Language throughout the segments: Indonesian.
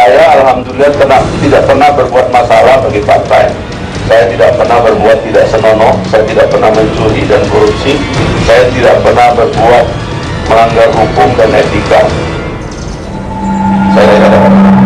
Saya alhamdulillah tidak pernah berbuat masalah bagi partai. Saya tidak pernah berbuat tidak senonoh, saya tidak pernah mencuri dan korupsi, saya tidak pernah berbuat melanggar hukum dan etika. Saya tidak pernah.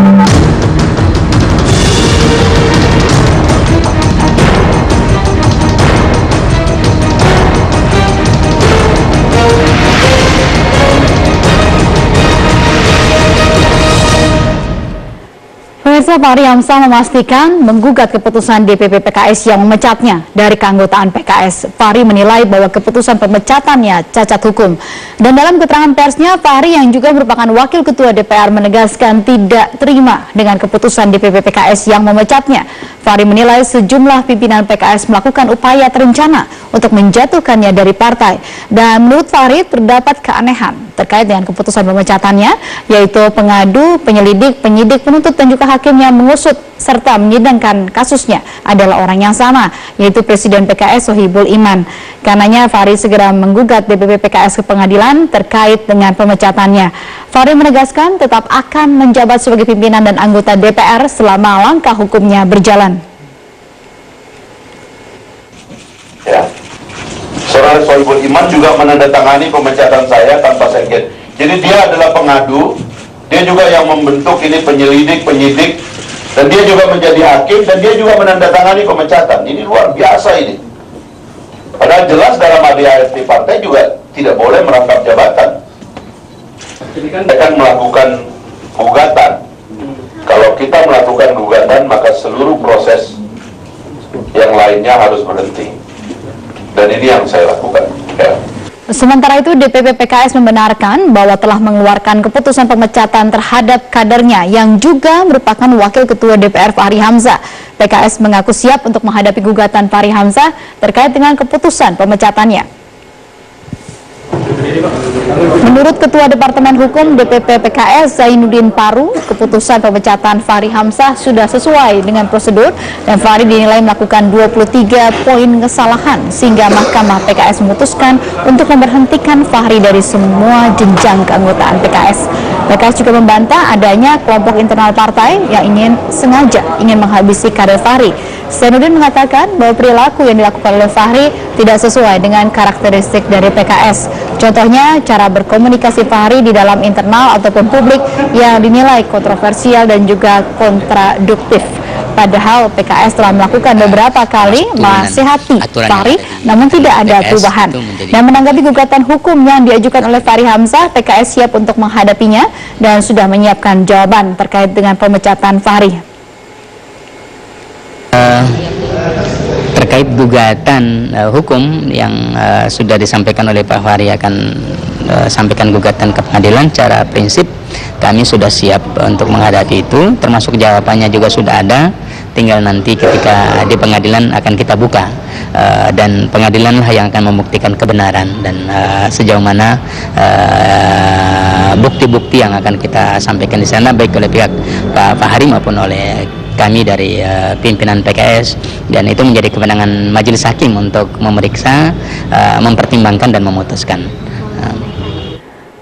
Pemirsa, Fahri Hamzah memastikan menggugat keputusan DPP PKS yang memecatnya dari keanggotaan PKS. Fahri menilai bahwa keputusan pemecatannya cacat hukum. Dan dalam keterangan persnya, Fahri yang juga merupakan Wakil Ketua DPR menegaskan tidak terima dengan keputusan DPP PKS yang memecatnya. Fahri menilai sejumlah pimpinan PKS melakukan upaya terencana untuk menjatuhkannya dari partai. Dan menurut Fahri terdapat keanehan terkait dengan keputusan pemecatannya, yaitu pengadu, penyelidik, penyidik, penuntut dan juga hakim yang mengusut serta menyidangkan kasusnya adalah orang yang sama, yaitu Presiden PKS Sohibul Iman. Karenanya Fahri segera menggugat DPP PKS ke pengadilan terkait dengan pemecatannya. Fahri menegaskan tetap akan menjabat sebagai pimpinan dan anggota DPR selama langkah hukumnya berjalan. Ya. Saudara Sohibul Iman juga menandatangani pemecatan saya tanpa sengketa. Jadi dia adalah pengadu, dia juga yang membentuk ini penyelidik, penyidik, dan dia juga menjadi hakim, dan dia juga menandatangani pemecatan. Ini luar biasa ini. Padahal jelas dalam ADART partai juga tidak boleh merangkap jabatan. Kita akan melakukan gugatan. Kalau kita melakukan gugatan, maka seluruh proses yang lainnya harus berhenti. Dan ini yang saya lakukan. Ya. Sementara itu, DPP PKS membenarkan bahwa telah mengeluarkan keputusan pemecatan terhadap kadernya yang juga merupakan Wakil Ketua DPR Fahri Hamzah. PKS mengaku siap untuk menghadapi gugatan Fahri Hamzah terkait dengan keputusan pemecatannya. Menurut Ketua Departemen Hukum DPP PKS Zainuddin Paru, keputusan pemecatan Fahri Hamzah sudah sesuai dengan prosedur dan Fahri dinilai melakukan 23 poin kesalahan sehingga Mahkamah PKS memutuskan untuk memberhentikan Fahri dari semua jenjang keanggotaan PKS. PKS juga membantah adanya kelompok internal partai yang sengaja ingin menghabisi kader Fahri. Zainuddin mengatakan bahwa perilaku yang dilakukan oleh Fahri tidak sesuai dengan karakteristik dari PKS. Contohnya, cara berkomunikasi Fahri di dalam internal ataupun publik yang dinilai kontroversial dan juga kontraduktif. Padahal PKS telah melakukan beberapa kali menasihati Fahri, namun tidak ada perubahan. Dan menanggapi gugatan hukum yang diajukan oleh Fahri Hamzah, PKS siap untuk menghadapinya dan sudah menyiapkan jawaban terkait dengan pemecatan Fahri. Terkait gugatan hukum yang sudah disampaikan oleh Pak Fahri akan sampaikan gugatan ke pengadilan, secara prinsip kami sudah siap untuk menghadapi itu, termasuk jawabannya juga sudah ada, tinggal nanti ketika di pengadilan akan kita buka dan pengadilanlah yang akan membuktikan kebenaran dan sejauh mana bukti-bukti yang akan kita sampaikan di sana baik oleh pihak Pak Fahri maupun oleh kami dari pimpinan PKS, dan itu menjadi kewenangan majelis hakim untuk memeriksa, mempertimbangkan dan memutuskan.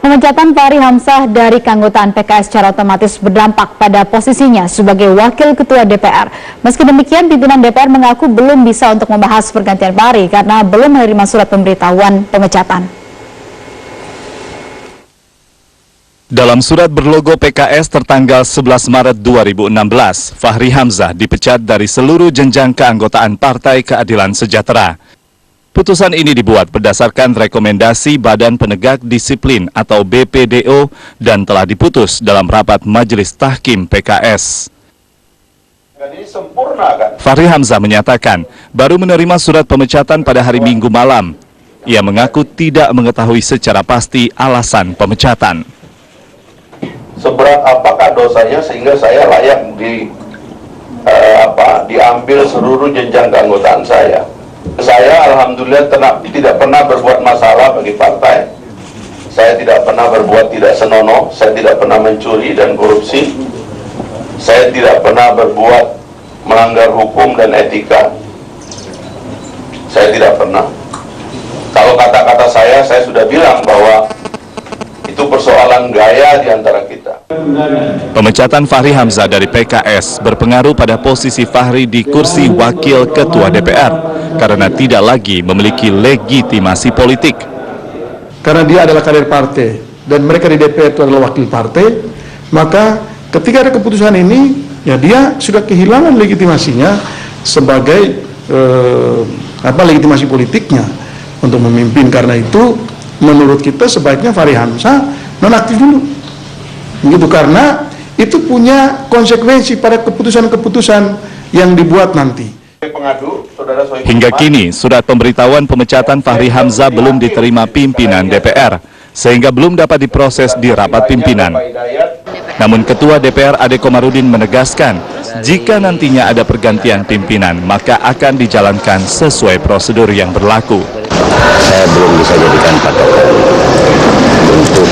Pemecatan Fahri Hamzah dari keanggotaan PKS secara otomatis berdampak pada posisinya sebagai Wakil Ketua DPR. Meski demikian, pimpinan DPR mengaku belum bisa untuk membahas pergantian Fahri karena belum menerima surat pemberitahuan pemecatan. Dalam surat berlogo PKS tertanggal 11 Maret 2016, Fahri Hamzah dipecat dari seluruh jenjang keanggotaan Partai Keadilan Sejahtera. Putusan ini dibuat berdasarkan rekomendasi Badan Penegak Disiplin atau BPDO dan telah diputus dalam rapat Majelis Tahkim PKS. Fahri Hamzah menyatakan baru menerima surat pemecatan pada hari Minggu malam. Ia mengaku tidak mengetahui secara pasti alasan pemecatan. Seberat apakah dosanya sehingga saya layak diambil seluruh jenjang keanggotaan saya. Saya alhamdulillah tidak pernah berbuat masalah bagi partai. Saya tidak pernah berbuat tidak senonoh, saya tidak pernah mencuri dan korupsi. Saya tidak pernah berbuat melanggar hukum dan etika. Saya tidak pernah. Kalau kata-kata saya sudah bilang bahwa Itu persoalan gaya di antara kita. Pemecatan Fahri Hamzah dari PKS berpengaruh pada posisi Fahri di kursi Wakil Ketua DPR karena tidak lagi memiliki legitimasi politik. Karena dia adalah kader partai dan mereka di DPR itu adalah wakil partai, maka ketika ada keputusan ini, ya dia sudah kehilangan legitimasinya sebagai legitimasi politiknya untuk memimpin. Karena itu menurut kita sebaiknya Fahri Hamzah nonaktif dulu, gitu, karena itu punya konsekuensi pada keputusan-keputusan yang dibuat nanti. Hingga kini, surat pemberitahuan pemecatan Fahri Hamzah belum diterima pimpinan DPR, sehingga belum dapat diproses di rapat pimpinan. Namun Ketua DPR Ade Komarudin menegaskan, jika nantinya ada pergantian pimpinan, maka akan dijalankan sesuai prosedur yang berlaku. Saya belum bisa jadikan patokan untuk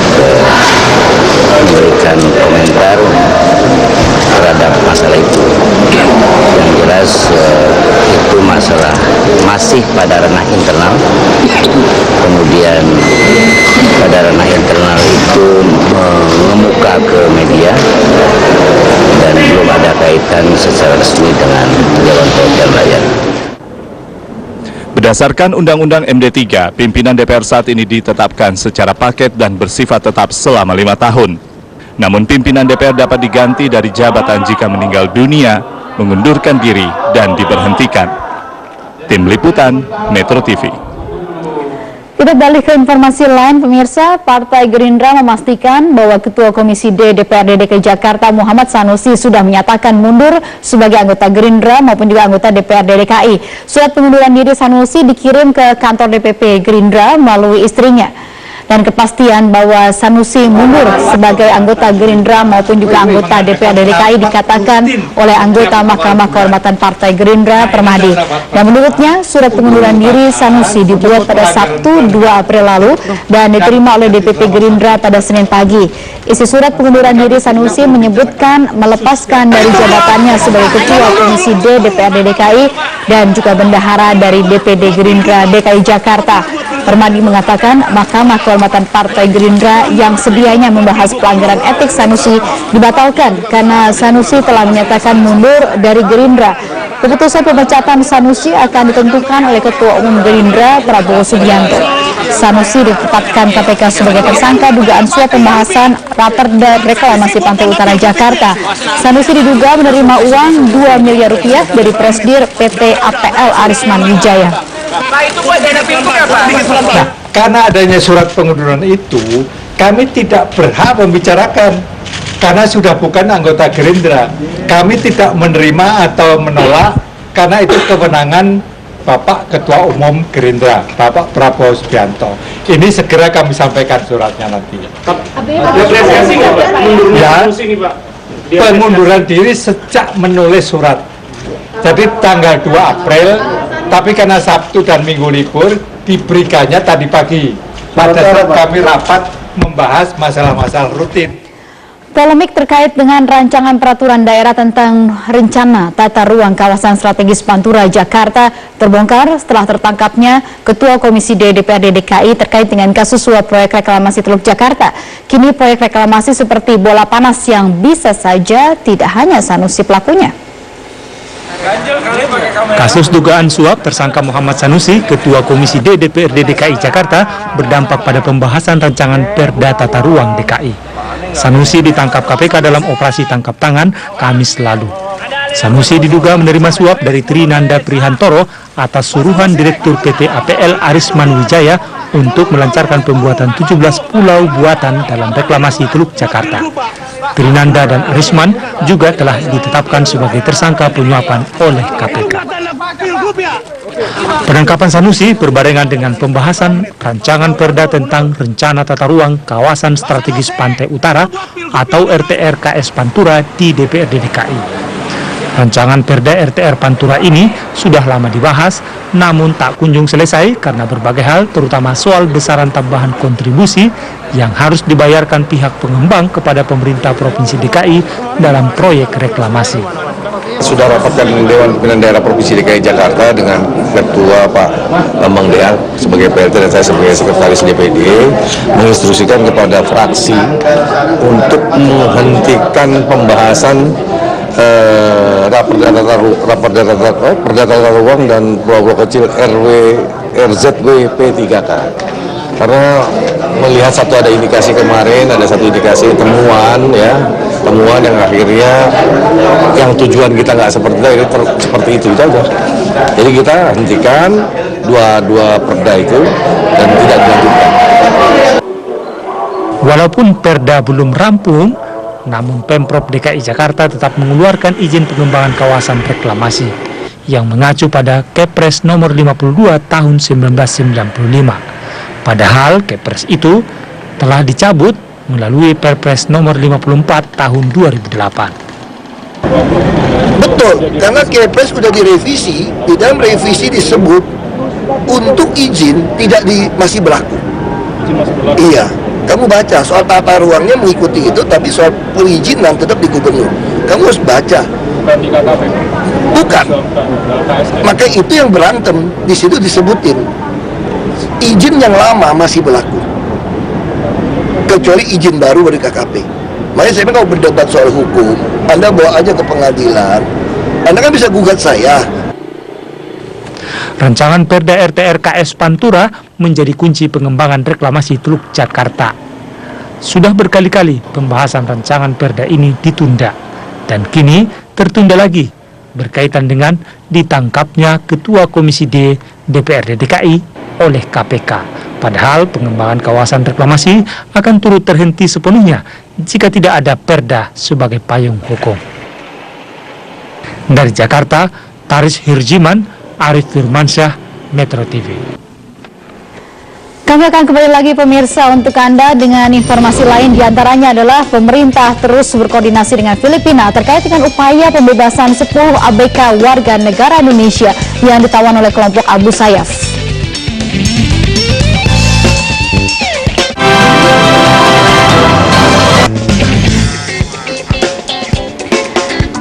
memberikan komentar terhadap masalah itu. Yang jelas itu masalah masih pada ranah internal. Kemudian pada ranah internal itu mengemuka ke media dan belum ada kaitan secara resmi dengan Dewan Perwakilan Rakyat. Berdasarkan Undang-Undang MD3, pimpinan DPR saat ini ditetapkan secara paket dan bersifat tetap selama 5 tahun. Namun pimpinan DPR dapat diganti dari jabatan jika meninggal dunia, mengundurkan diri, dan diberhentikan. Tim Liputan, Metro TV. Kita beralih ke informasi lain, pemirsa. Partai Gerindra memastikan bahwa Ketua Komisi D DPRD DKI Jakarta Muhammad Sanusi sudah menyatakan mundur sebagai anggota Gerindra maupun juga anggota DPRD DKI. Surat pengunduran diri Sanusi dikirim ke kantor DPP Gerindra melalui istrinya. Dan kepastian bahwa Sanusi mundur sebagai anggota Gerindra maupun juga anggota DPRD DKI dikatakan oleh anggota Mahkamah Kehormatan Partai Gerindra Permadi. Dan menurutnya surat pengunduran diri Sanusi dibuat pada Sabtu 2 April lalu dan diterima oleh DPP Gerindra pada Senin pagi. Isi surat pengunduran diri Sanusi menyebutkan melepaskan dari jabatannya sebagai Ketua Komisi D DPRD DKI dan juga bendahara dari DPD Gerindra DKI Jakarta. Permadi mengatakan Mahkamah Kehormatan Partai Gerindra yang sedianya membahas pelanggaran etik Sanusi dibatalkan karena Sanusi telah menyatakan mundur dari Gerindra. Keputusan pemecatan Sanusi akan ditentukan oleh Ketua Umum Gerindra Prabowo Subianto. Sanusi ditetapkan KPK sebagai tersangka dugaan suap pembahasan Raperda Reklamasi Pantai Utara Jakarta. Sanusi diduga menerima uang 2 miliar rupiah dari Presdir PT APL Arisman Wijaya. Nah, karena adanya surat pengunduran itu, kami tidak berhak membicarakan karena sudah bukan anggota Gerindra. Kami tidak menerima atau menolak karena itu kewenangan Bapak Ketua Umum Gerindra, Bapak Prabowo Subianto. Ini segera kami sampaikan suratnya nanti. Ya, pengunduran diri sejak menulis surat. Jadi tanggal 2 April, tapi karena Sabtu dan Minggu libur, diberikannya tadi pagi. Pada saat kami rapat membahas masalah-masalah rutin. Polemik terkait dengan rancangan peraturan daerah tentang rencana tata ruang kawasan strategis Pantura Jakarta terbongkar setelah tertangkapnya Ketua Komisi D DPRD DKI terkait dengan kasus suap proyek reklamasi Teluk Jakarta. Kini proyek reklamasi seperti bola panas yang bisa saja tidak hanya Sanusi pelakunya. Kasus dugaan suap tersangka Muhammad Sanusi, Ketua Komisi D DPRD DKI Jakarta, berdampak pada pembahasan rancangan Perda Tata Ruang DKI. Sanusi ditangkap KPK dalam operasi tangkap tangan Kamis lalu. Sanusi diduga menerima suap dari Trinanda Prihantoro atas suruhan Direktur PT APL Arisman Wijaya untuk melancarkan pembuatan 17 pulau buatan dalam reklamasi Teluk Jakarta. Trinanda dan Arisman juga telah ditetapkan sebagai tersangka penyuapan oleh KPK. Penangkapan Sanusi berbarengan dengan pembahasan rancangan Perda tentang Rencana Tata Ruang Kawasan Strategis Pantai Utara atau RTR KS Pantura di DPRD DKI. Rancangan Perda RTR Pantura ini sudah lama dibahas, namun tak kunjung selesai karena berbagai hal, terutama soal besaran tambahan kontribusi yang harus dibayarkan pihak pengembang kepada pemerintah Provinsi DKI dalam proyek reklamasi. Sudah rapatkan Dewan Pimpinan Daerah Provinsi DKI Jakarta dengan Ketua Pak Bambang Deha sebagai PLT dan saya sebagai Sekretaris DPD menginstruksikan kepada fraksi untuk menghentikan pembahasan perdata ruang dan pulau-pulau kecil RZW P3K. Karena melihat ada indikasi kemarin, ada satu indikasi temuan yang akhirnya yang tujuan kita nggak seperti itu aja. Jadi kita hentikan dua perda itu dan tidak dilanjutkan. Walaupun perda belum rampung, namun Pemprov DKI Jakarta tetap mengeluarkan izin pengembangan kawasan reklamasi yang mengacu pada Kepres nomor 52 tahun 1995. Padahal Kepres itu telah dicabut melalui Perpres nomor 54 tahun 2008. Betul, karena Kepres sudah direvisi, di dalam revisi disebut untuk izin masih berlaku. Iya, kamu baca soal tata ruangnya mengikuti itu, tapi soal perizinan tetap di gubernur. Kamu harus baca. Bukan. Maka itu yang berantem, di situ disebutin. Izin yang lama masih berlaku, kecuali izin baru dari KKP. Makanya saya kalau berdebat soal hukum, Anda bawa aja ke pengadilan. Anda kan bisa gugat saya. Rancangan Perda RTRKS Pantura menjadi kunci pengembangan reklamasi Teluk Jakarta. Sudah berkali-kali pembahasan rancangan Perda ini ditunda, dan kini tertunda lagi berkaitan dengan ditangkapnya Ketua Komisi D DPRD DKI oleh KPK. Padahal pengembangan kawasan reklamasi akan turut terhenti sepenuhnya jika tidak ada perda sebagai payung hukum. Dari Jakarta, Taris Hirjiman, Arif Firmansyah, Metro TV. Kami akan kembali lagi pemirsa untuk Anda dengan informasi lain, diantaranya adalah pemerintah terus berkoordinasi dengan Filipina terkait dengan upaya pembebasan 10 ABK warga negara Indonesia yang ditawan oleh kelompok Abu Sayyaf.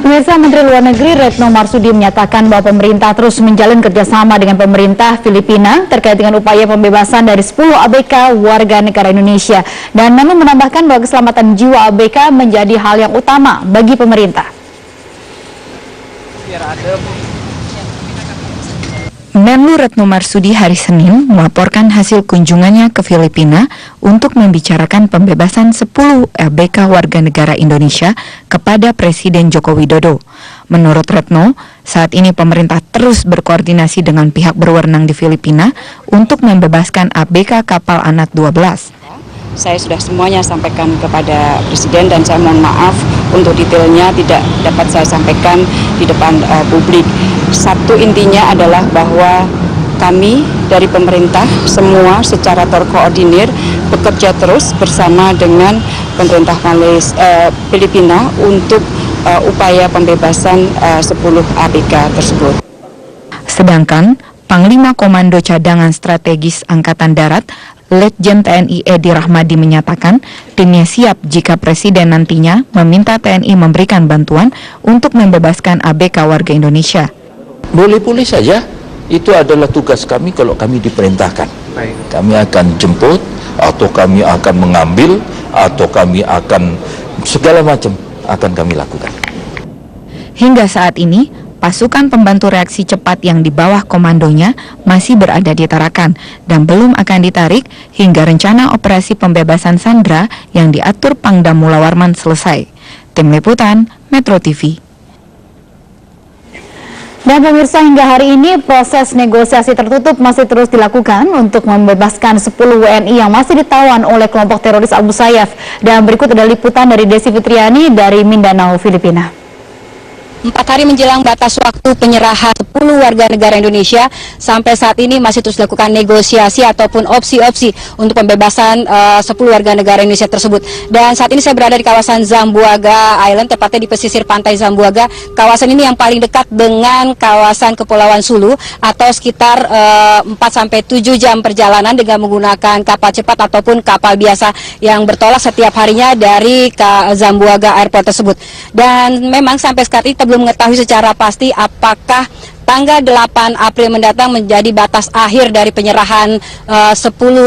Pemirsa, Menteri Luar Negeri Retno Marsudi menyatakan bahwa pemerintah terus menjalin kerjasama dengan pemerintah Filipina terkait dengan upaya pembebasan dari 10 ABK warga negara Indonesia, dan memang menambahkan bahwa keselamatan jiwa ABK menjadi hal yang utama bagi pemerintah. Menlu Retno Marsudi hari Senin melaporkan hasil kunjungannya ke Filipina untuk membicarakan pembebasan 10 ABK warga negara Indonesia kepada Presiden Joko Widodo. Menurut Retno, saat ini pemerintah terus berkoordinasi dengan pihak berwenang di Filipina untuk membebaskan ABK kapal Anat 12. Saya sudah semuanya sampaikan kepada Presiden dan saya mohon maaf untuk detailnya tidak dapat saya sampaikan di depan publik. Satu intinya adalah bahwa kami dari pemerintah semua secara terkoordinir bekerja terus bersama dengan pemerintah Filipina untuk upaya pembebasan 10 ABK tersebut. Sedangkan Panglima Komando Cadangan Strategis Angkatan Darat Letjen TNI Edi Rahmadi menyatakan timnya siap jika Presiden nantinya meminta TNI memberikan bantuan untuk membebaskan ABK warga Indonesia. Boleh-boleh saja, itu adalah tugas kami kalau kami diperintahkan. Kami akan jemput, atau kami akan mengambil, atau kami akan segala macam akan kami lakukan. Hingga saat ini, pasukan pembantu reaksi cepat yang di bawah komandonya masih berada di Tarakan dan belum akan ditarik hingga rencana operasi pembebasan sandera yang diatur Pangdam Mula Warman selesai. Tim Liputan, Metro TV. Dan pemirsa, hingga hari ini proses negosiasi tertutup masih terus dilakukan untuk membebaskan 10 WNI yang masih ditawan oleh kelompok teroris Abu Sayyaf. Dan berikut ada liputan dari Desi Fitriani dari Mindanao, Filipina. 4 hari menjelang batas waktu penyerahan 10 warga negara Indonesia, sampai saat ini masih terus dilakukan negosiasi ataupun opsi-opsi untuk pembebasan 10 warga negara Indonesia tersebut. Dan saat ini saya berada di kawasan Zamboanga Island, tepatnya di pesisir pantai Zamboanga. Kawasan ini yang paling dekat dengan kawasan Kepulauan Sulu, atau sekitar 4-7 jam perjalanan dengan menggunakan kapal cepat ataupun kapal biasa yang bertolak setiap harinya dari Zamboanga Airport tersebut. Dan memang sampai saat ini belum mengetahui secara pasti apakah tanggal 8 April mendatang menjadi batas akhir dari penyerahan 10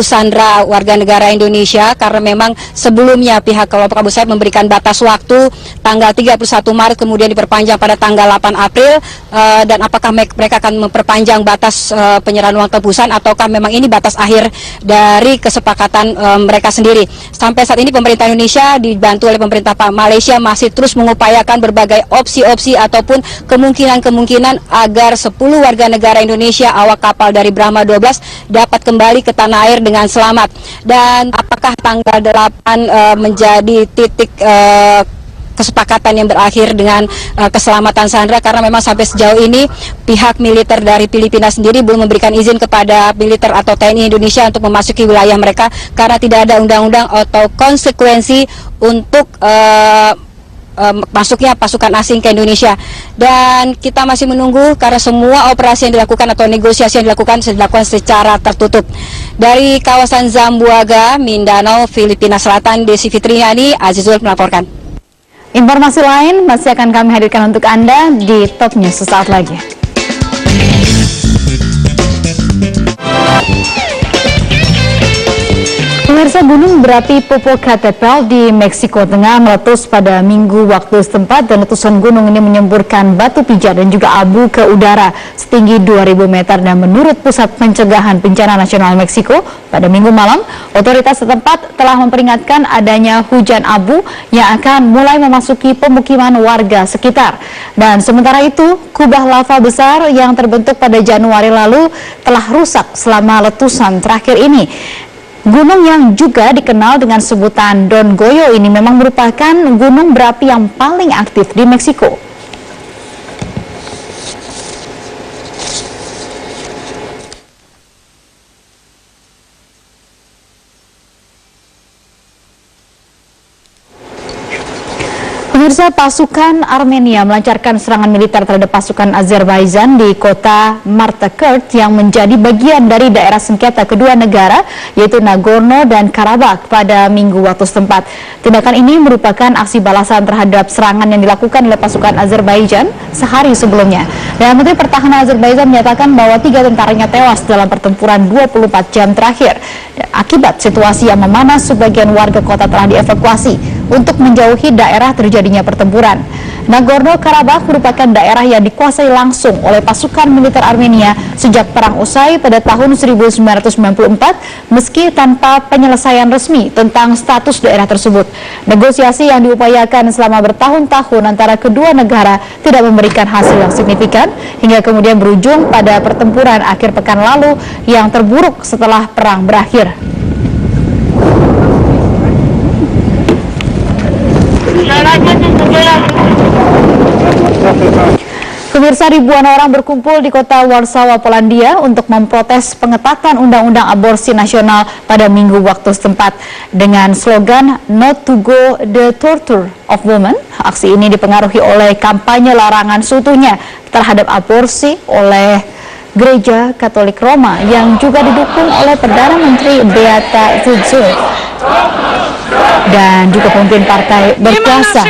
sandera warga negara Indonesia, karena memang sebelumnya pihak kelompok Abu Sayyaf memberikan batas waktu tanggal 31 Maret kemudian diperpanjang pada tanggal 8 April, dan apakah mereka akan memperpanjang batas penyerahan uang tebusan ataukah memang ini batas akhir dari kesepakatan mereka sendiri. Sampai saat ini pemerintah Indonesia dibantu oleh pemerintah Malaysia masih terus mengupayakan berbagai opsi-opsi ataupun kemungkinan-kemungkinan agar 10 warga negara Indonesia awak kapal dari Brahma 12 dapat kembali ke tanah air dengan selamat. Dan apakah tanggal 8 menjadi titik kesepakatan yang berakhir dengan keselamatan sandera, karena memang sampai sejauh ini pihak militer dari Filipina sendiri belum memberikan izin kepada militer atau TNI Indonesia untuk memasuki wilayah mereka karena tidak ada undang-undang atau konsekuensi untuk masuknya pasukan asing ke Indonesia. Dan kita masih menunggu karena semua operasi yang dilakukan atau negosiasi yang dilakukan secara tertutup. Dari kawasan Zamboanga, Mindanao, Filipina Selatan, Desi Fitriani, Azizul melaporkan. Informasi lain masih akan kami hadirkan untuk Anda di Top News sesaat lagi. Pemirsa, gunung berapi Popocatépetl di Meksiko Tengah meletus pada Minggu waktu setempat, dan letusan gunung ini menyemburkan batu pijar dan juga abu ke udara setinggi 2.000 meter. Dan menurut Pusat Pencegahan Bencana Nasional Meksiko, pada Minggu malam otoritas setempat telah memperingatkan adanya hujan abu yang akan mulai memasuki pemukiman warga sekitar. Dan sementara itu, kubah lava besar yang terbentuk pada Januari lalu telah rusak selama letusan terakhir ini. Gunung yang juga dikenal dengan sebutan Don Goyo ini memang merupakan gunung berapi yang paling aktif di Meksiko. Pemirsa, pasukan Armenia melancarkan serangan militer terhadap pasukan Azerbaijan di kota Martakert yang menjadi bagian dari daerah sengketa kedua negara, yaitu Nagorno dan Karabakh pada Minggu waktu setempat. Tindakan ini merupakan aksi balasan terhadap serangan yang dilakukan oleh pasukan Azerbaijan sehari sebelumnya. Dan Menteri Pertahanan Azerbaijan menyatakan bahwa 3 tentaranya tewas dalam pertempuran 24 jam terakhir. Akibat situasi yang memanas, sebagian warga kota telah dievakuasi untuk menjauhi daerah terjadinya pertempuran. Nagorno-Karabakh merupakan daerah yang dikuasai langsung oleh pasukan militer Armenia sejak perang usai pada tahun 1994, meski tanpa penyelesaian resmi tentang status daerah tersebut. Negosiasi yang diupayakan selama bertahun-tahun antara kedua negara tidak memberikan hasil yang signifikan, hingga kemudian berujung pada pertempuran akhir pekan lalu yang terburuk setelah perang berakhir. Pemirsa, ribuan orang berkumpul di kota Warsawa, Polandia untuk memprotes pengetatan undang-undang aborsi nasional pada Minggu waktu setempat dengan slogan "Not to go the torture of women". Aksi ini dipengaruhi oleh kampanye larangan seutuhnya terhadap aborsi oleh Gereja Katolik Roma yang juga didukung oleh Perdana Menteri Beata Szydło dan juga pemimpin partai berkuasa.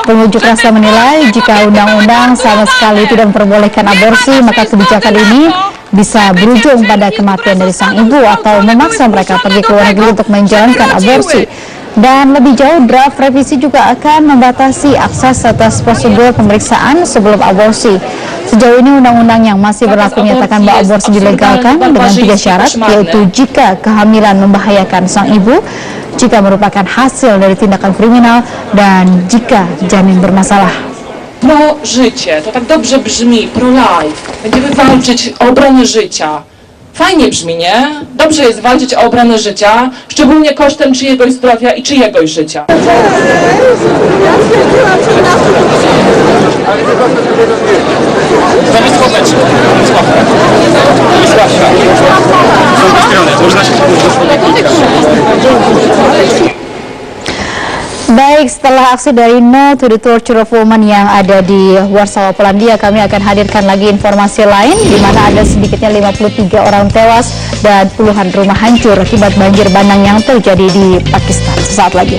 Pengunjuk rasa menilai jika undang-undang sama sekali tidak memperbolehkan aborsi, maka kebijakan ini bisa berujung pada kematian dari sang ibu atau memaksa mereka pergi ke luar negeri untuk menjalankan aborsi. Dan lebih jauh, draft revisi juga akan membatasi akses atas prosedur pemeriksaan sebelum aborsi. Sejauh ini undang-undang yang masih berlaku menyatakan bahwa aborsi dilegalkan dengan 3 syarat, yaitu jika kehamilan membahayakan sang ibu, jika merupakan hasil dari tindakan kriminal, dan jika janin bermasalah. No, życie, to tak dobrze brzmi, pro-life. Będziemy walczyć o obronę życia. Fajnie brzmi, nie? Dobrze jest walczyć o obronę życia, szczególnie kosztem czyjegoś zdrowia i czyjegoś życia. Baik, setelah aksi dari No to the Torture of Women yang ada di Warsawa, Polandia, kami akan hadirkan lagi informasi lain di mana ada sedikitnya 53 orang tewas dan puluhan rumah hancur akibat banjir bandang yang terjadi di Pakistan. Sesaat lagi.